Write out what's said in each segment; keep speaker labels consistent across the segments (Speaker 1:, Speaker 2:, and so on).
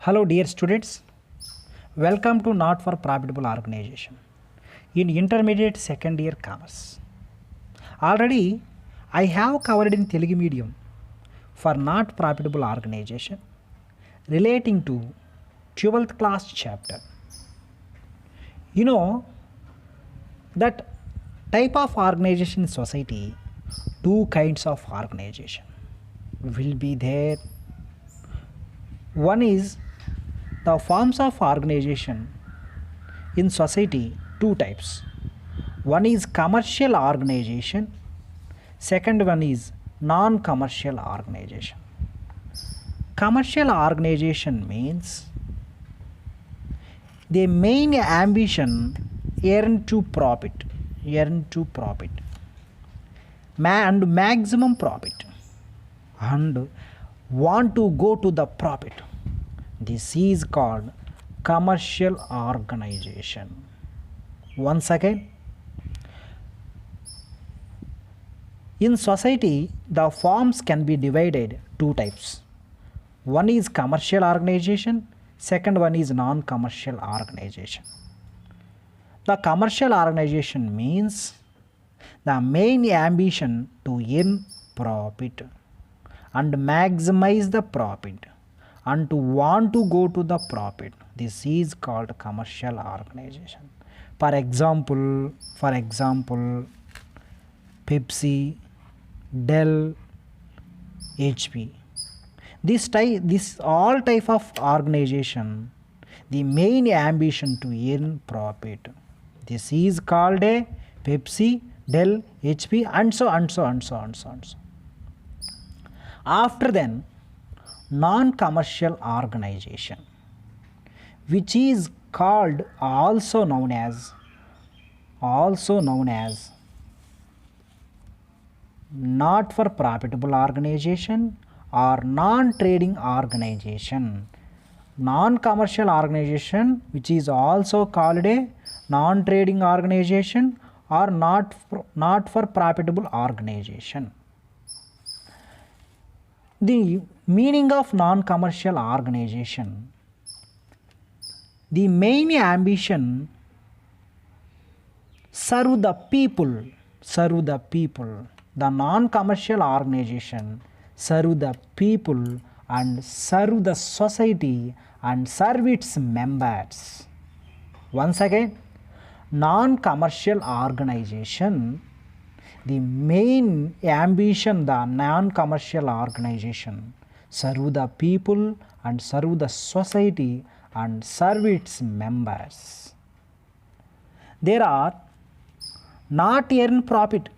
Speaker 1: Hello dear students, welcome to Not for Profitable Organization in intermediate second year commerce. Already I have covered in Telugu medium for not profitable organization relating to 12th class chapter. You know that type of organization in society, two kinds of organization will be there. One is the forms of organization in society, two types. One is commercial organization, second one is non-commercial organization. Commercial organization means the main ambition earn to profit and maximum profit and want to go to the profit. This is called commercial organization. Once again, in society, the forms can be divided two types. One is commercial organization, second one is non-commercial organization. The commercial organization means the main ambition to earn profit and maximize the profit and to want to go to the profit. This is called commercial organization. For example, Pepsi, Dell, HP. This all type of organization, the main ambition to earn profit. This is called a Pepsi, Dell, HP, and so. After then, non-commercial organization, which is called also known as not for profitable organization or non-trading organization. Non-commercial organization, which is also called a non-trading organization or not for profitable organization. The meaning of non-commercial organization, the main ambition serve the people. The non-commercial organization serve the people and serve the society and serve its members. Once again, non-commercial organization, the main ambition, the non-commercial organization serve the people and serve the society and serve its members. There are not earn profit.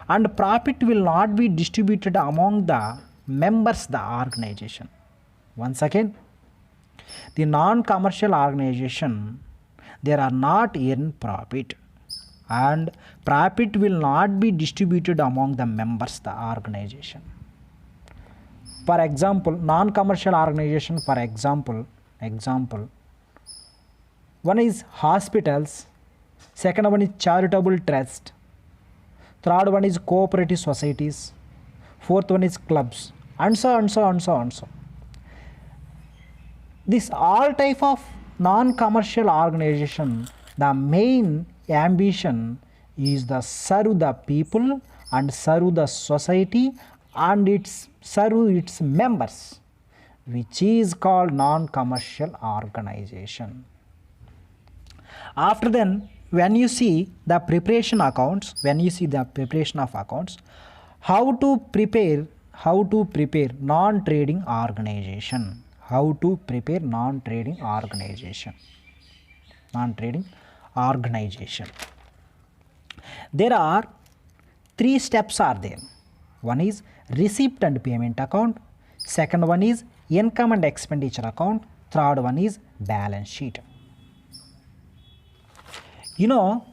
Speaker 1: And profit will not be distributed among the members, the organization. Once again, the non-commercial organization, there are not earn profit and profit will not be distributed among the members, the organization. For example, non-commercial organization, for example, one is hospitals, second one is charitable trust, third one is cooperative societies, fourth one is clubs, and so. This all type of non-commercial organization, the main ambition is the serve the people and serve the society and serve its members, which is called non-commercial organization. After then, when you see the preparation accounts, how to prepare non-trading organization. There are three steps are there. One is receipt and payment account, second one is income and expenditure account, third one is balance sheet. You know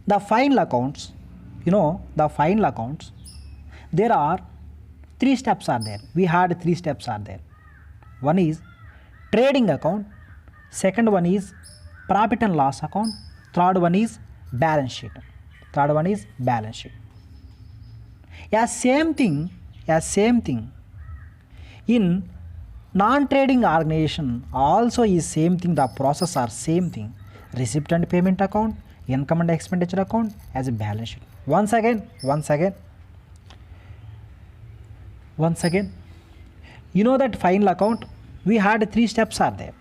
Speaker 1: the final accounts, there are three steps are there. We had three steps are there. One is trading account, second one is profit and loss account, Third one is balance sheet. Third one is balance sheet. Same thing in non-trading organization also is same thing. The process are same thing. Receipt and payment account, income and expenditure account as a balance sheet. Once again, you know that final account, we had 3 steps are there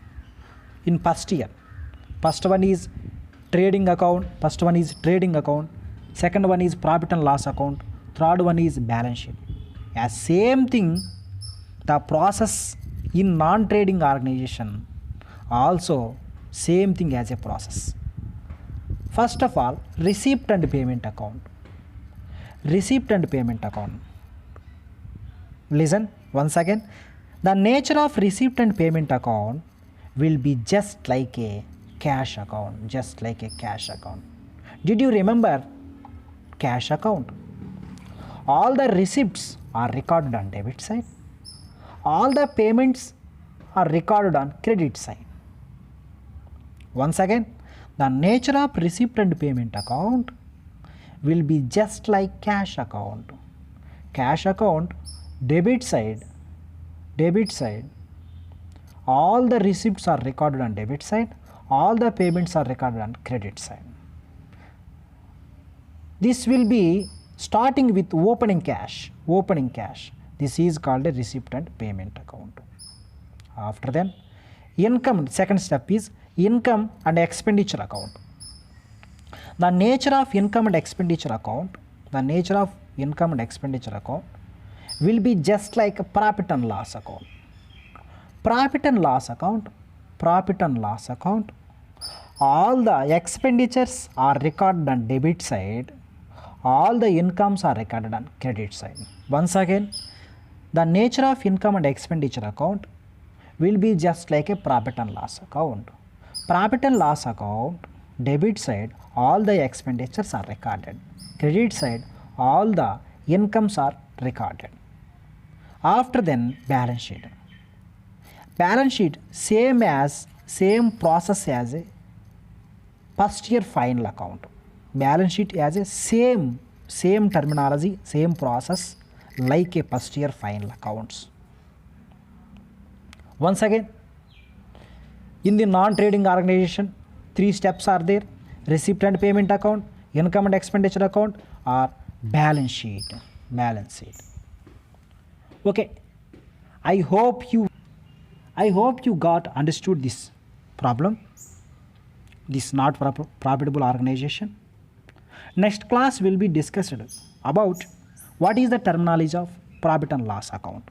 Speaker 1: in first year. First one is trading account, second one is profit and loss account, third one is balance sheet. Same thing, the process in non-trading organization also same thing as a process. First of all, receipt and payment account. Listen once again. The nature of receipt and payment account will be just like a cash account. Did you remember cash account? All the receipts are recorded on debit side. All the payments are recorded on credit side. Once again, the nature of receipt and payment account will be just like cash account. Debit side, all the receipts are recorded on debit side, all the payments are recorded on credit side. This will be starting with opening cash. This is called a receipt and payment account. After then, income, second step is income and expenditure account. The nature of income and expenditure account will be just like a profit and loss account. All the expenditures are recorded on debit side, all the incomes are recorded on credit side. Once again, the nature of income and expenditure account will be just like a profit and loss account. Debit side, all the expenditures are recorded. Credit side, all the incomes are recorded. After then, balance sheet. Same process as a first year final account. Balance sheet as a same terminology, same process like a first year final accounts. Once again, in the non-trading organization, 3 steps are there: receipt and payment account, income and expenditure account, or balance sheet. Okay, I hope you got understood this problem, this not profitable organization. Next class will be discussed about what is the terminology of profit and loss account.